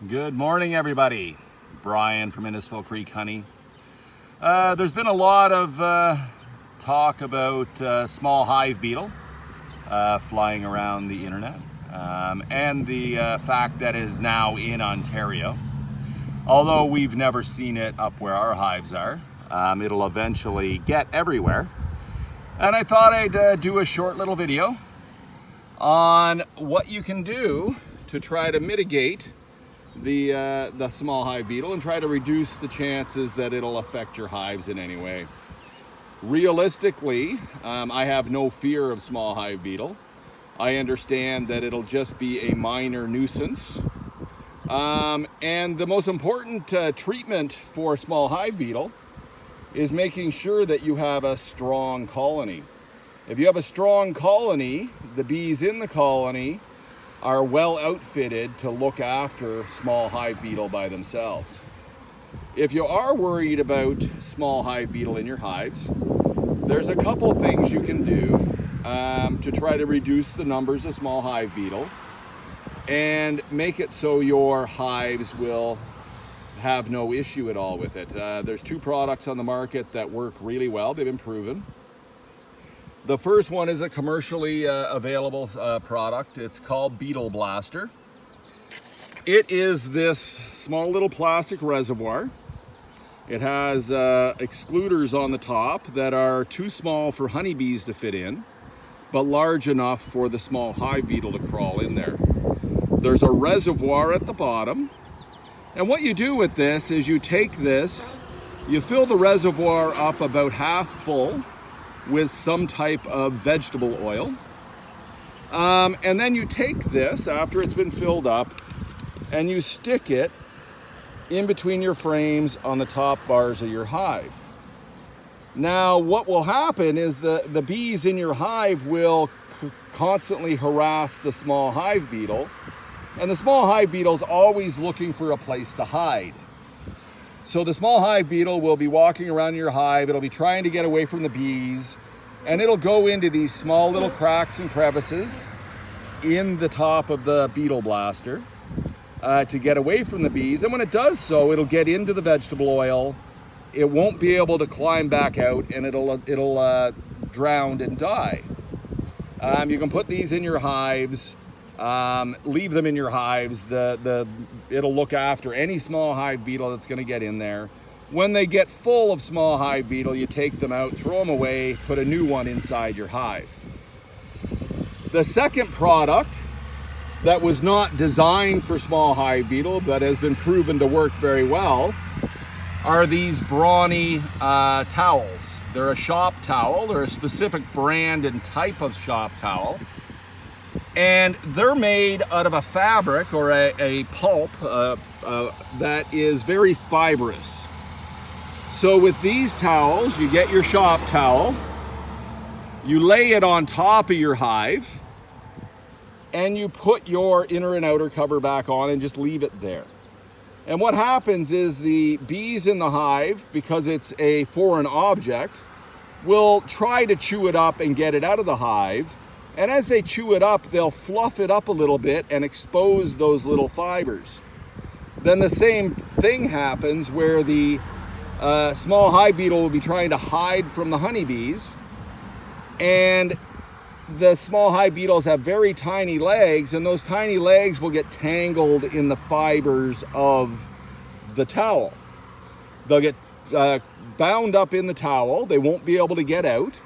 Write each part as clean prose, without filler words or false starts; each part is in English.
Good morning, everybody. Brian from Innisfil Creek Honey. There's been a lot of talk about small hive beetle flying around the internet and the fact that it is now in Ontario. Although we've never seen it up where our hives are, it'll eventually get everywhere. And I thought I'd do a short little video on what you can do to try to mitigate the small hive beetle and try to reduce the chances that it'll affect your hives in any way. Realistically, I have no fear of small hive beetle. I understand that it'll just be a minor nuisance. And the most important treatment for small hive beetle is making sure that you have a strong colony. If you have a strong colony, the bees in the colony are well outfitted to look after small hive beetle by themselves. If you are worried about small hive beetle in your hives, there's a couple things you can do to try to reduce the numbers of small hive beetle and make it so your hives will have no issue at all with it. There's two products on the market that work really well. They've been proven. The first one is a commercially available product. It's called Beetle Blaster. It is this small little plastic reservoir. It has excluders on the top that are too small for honeybees to fit in, but large enough for the small hive beetle to crawl in there. There's a reservoir at the bottom. And what you do with this is you take this, you fill the reservoir up about half full with some type of vegetable oil. And then you take this after it's been filled up and you stick it in between your frames on the top bars of your hive. Now, what will happen is the bees in your hive will constantly harass the small hive beetle, and the small hive beetle is always looking for a place to hide. So the small hive beetle will be walking around your hive, it'll be trying to get away from the bees, and it'll go into these small little cracks and crevices in the top of the Beetle Blaster to get away from the bees. And when it does so, it'll get into the vegetable oil, it won't be able to climb back out, and it'll drown and die. You can put these in your hives. Leave them in your hives. It'll look after any small hive beetle that's going to get in there. When they get full of small hive beetle, you take them out, throw them away, put a new one inside your hive. The second product that was not designed for small hive beetle but has been proven to work very well are these brawny towels. They're a shop towel. They're a specific brand and type of shop towel. And they're made out of a fabric or a pulp that is very fibrous. So with these towels, you get your shop towel, you lay it on top of your hive, and you put your inner and outer cover back on and just leave it there. And what happens is the bees in the hive, because it's a foreign object, will try to chew it up and get it out of the hive. And as they chew it up, they'll fluff it up a little bit and expose those little fibers. Then the same thing happens where the small hive beetle will be trying to hide from the honeybees. And the small hive beetles have very tiny legs, and those tiny legs will get tangled in the fibers of the towel. They'll get bound up in the towel. They won't be able to get out.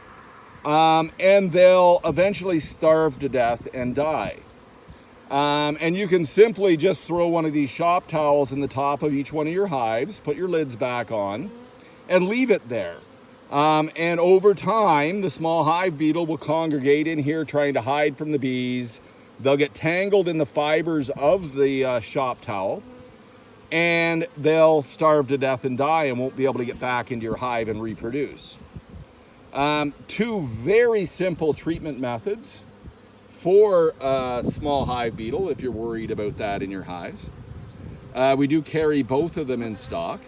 And they'll eventually starve to death and die. And you can simply just throw one of these shop towels in the top of each one of your hives, put your lids back on, and leave it there. And over time, the small hive beetle will congregate in here trying to hide from the bees. They'll get tangled in the fibers of the shop towel, and they'll starve to death and die and won't be able to get back into your hive and reproduce. Two very simple treatment methods for small hive beetle if you're worried about that in your hives. We do carry both of them in stock.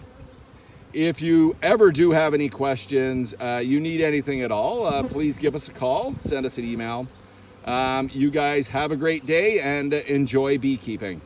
If you ever do have any questions, you need anything at all, please give us a call, send us an email. You guys have a great day and enjoy beekeeping.